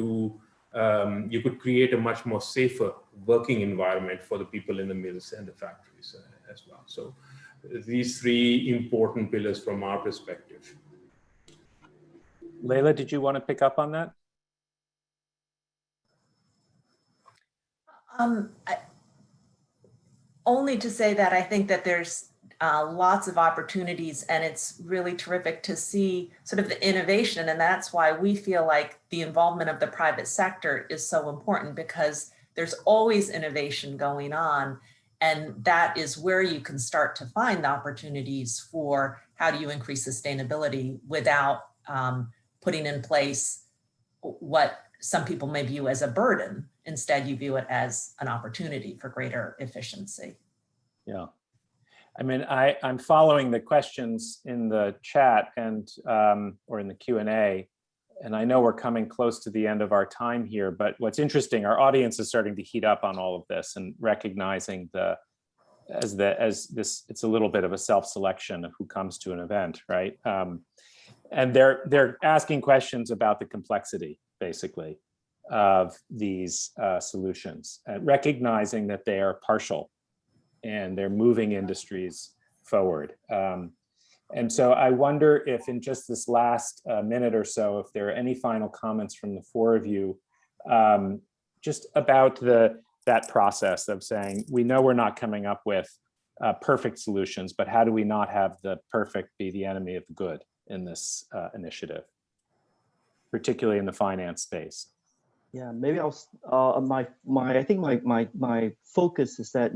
G: create a much more safer working environment for the people in the mills and the factories as well. So these three important pillars from our perspective.
B: Leila, did you want to pick up on that?
E: Only to say that I think that there's lots of opportunities, and it's really terrific to see sort of the innovation. And that's why we feel like the involvement of the private sector is so important, because there's always innovation going on. And that is where you can start to find the opportunities for how do you increase sustainability without putting in place what some people may view as a burden. Instead, you view it as an opportunity for greater efficiency.
B: Yeah. I mean, I'm following the questions in the chat and or in the Q&A, and I know we're coming close to the end of our time here, but what's interesting, our audience is starting to heat up on all of this and recognizing it's a little bit of a self-selection of who comes to an event, right? And they're asking questions about the complexity, basically, of these solutions, recognizing that they are partial and they're moving industries forward. And so I wonder if in just this last minute or so, if there are any final comments from the four of you, just about that process of saying, we know we're not coming up with perfect solutions, but how do we not have the perfect be the enemy of the good in this initiative, particularly in the finance space?
D: Yeah, maybe I think my focus is that,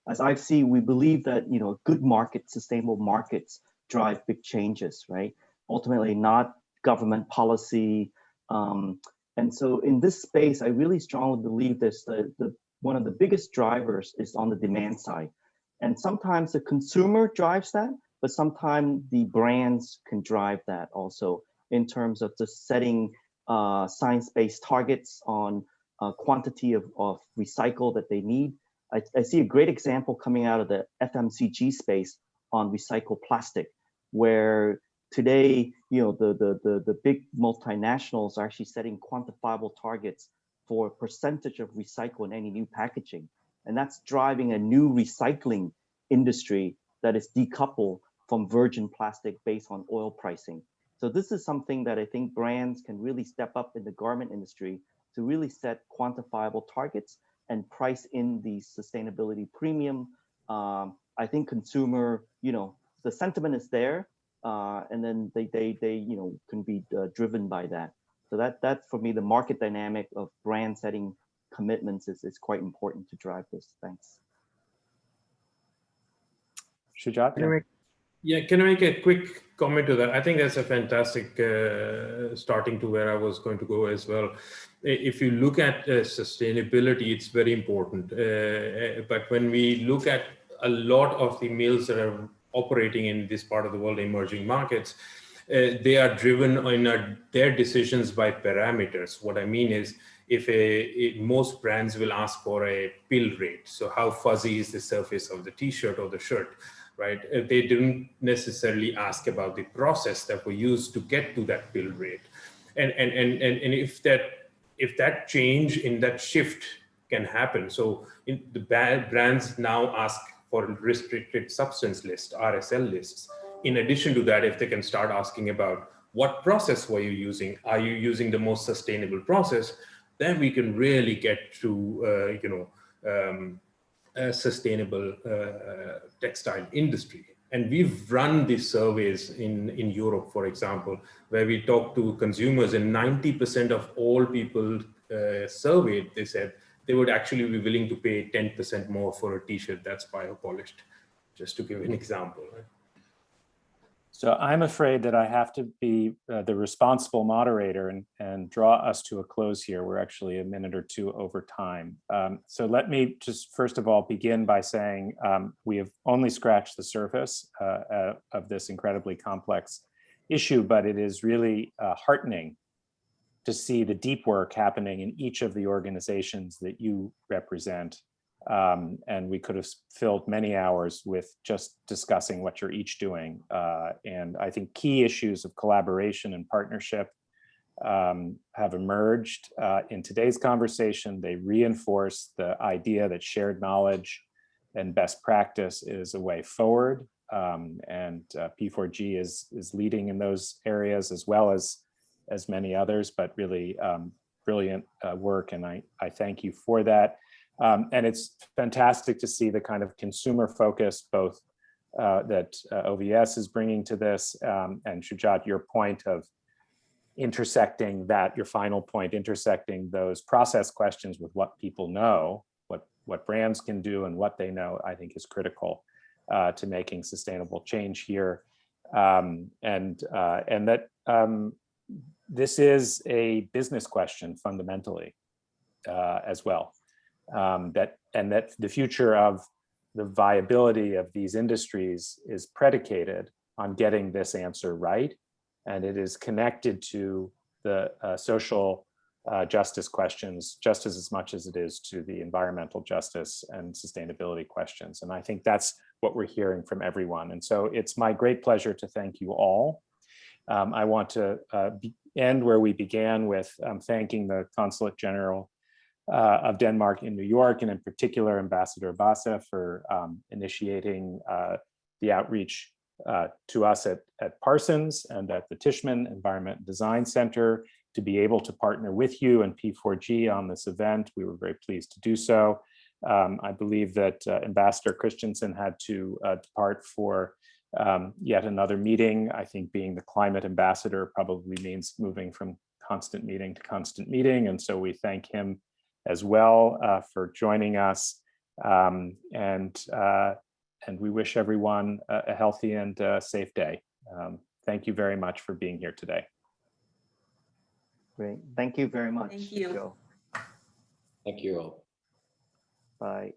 D: as I see, we believe that, good markets, sustainable markets drive big changes, right? Ultimately, not government policy. And so in this space, I really strongly believe this, one of the biggest drivers is on the demand side. And sometimes the consumer drives that, but sometimes the brands can drive that also in terms of just setting science-based targets on quantity of recycle that they need. I see a great example coming out of the FMCG space on recycled plastic, where today, the big multinationals are actually setting quantifiable targets for percentage of recycle in any new packaging. And that's driving a new recycling industry that is decoupled from virgin plastic based on oil pricing. So this is something that I think brands can really step up in the garment industry to really set quantifiable targets and price in the sustainability premium. I think consumer, the sentiment is there, and then they can be driven by that. So that for me, the market dynamic of brand setting commitments is quite important to drive this. Thanks.
B: Shujaat?
G: Yeah, can I make a quick comment to that? I think that's a fantastic starting to where I was going to go as well. If you look at sustainability, it's very important. But when we look at a lot of the mills that are operating in this part of the world, emerging markets, they are driven in their decisions by parameters. What I mean is, if most brands will ask for a pill rate. So how fuzzy is the surface of the t-shirt or the shirt, right? They didn't necessarily ask about the process that we used to get to that pill rate. And if that change in that shift can happen, so the brands now ask for restricted substance list, RSL lists. In addition to that, if they can start asking about what process were you using, are you using the most sustainable process, then we can really get to a sustainable textile industry. And we've run these surveys in Europe, for example, where we talk to consumers, and 90% of all people surveyed, they said they would actually be willing to pay 10% more for a t-shirt that's biopolished, just to give an example. Right?
B: So I'm afraid that I have to be the responsible moderator and draw us to a close here. We're actually a minute or two over time. So let me just first of all begin by saying we have only scratched the surface of this incredibly complex issue, but it is really heartening to see the deep work happening in each of the organizations that you represent. And we could have filled many hours with just discussing what you're each doing. And I think key issues of collaboration and partnership have emerged in today's conversation. They reinforce the idea that shared knowledge and best practice is a way forward. And P4G is leading in those areas as well as many others, but really brilliant work. And I thank you for that. And it's fantastic to see the kind of consumer focus both that OVS is bringing to this, and Shujaat, your point of intersecting that, your final point, intersecting those process questions with what people know, what brands can do and what they know, I think is critical to making sustainable change here. And that this is a business question fundamentally as well. That the future of the viability of these industries is predicated on getting this answer right, and it is connected to the social justice questions just as much as it is to the environmental justice and sustainability questions. And I think that's what we're hearing from everyone. And so it's my great pleasure to thank you all. I want to end where we began with thanking the Consulate General of Denmark in New York, and in particular Ambassador Basse for initiating the outreach to us at Parsons and at the Tishman Environment Design Center to be able to partner with you and P4G on this event. We were very pleased to do so. I believe that Ambassador Christensen had to depart for yet another meeting. I think being the climate ambassador probably means moving from constant meeting to constant meeting. And so we thank him as well for joining us. And we wish everyone a healthy and safe day. Thank you very much for being here today.
D: Great. Thank you very much.
E: Thank you.
D: Joe.
F: Thank you all.
D: Bye.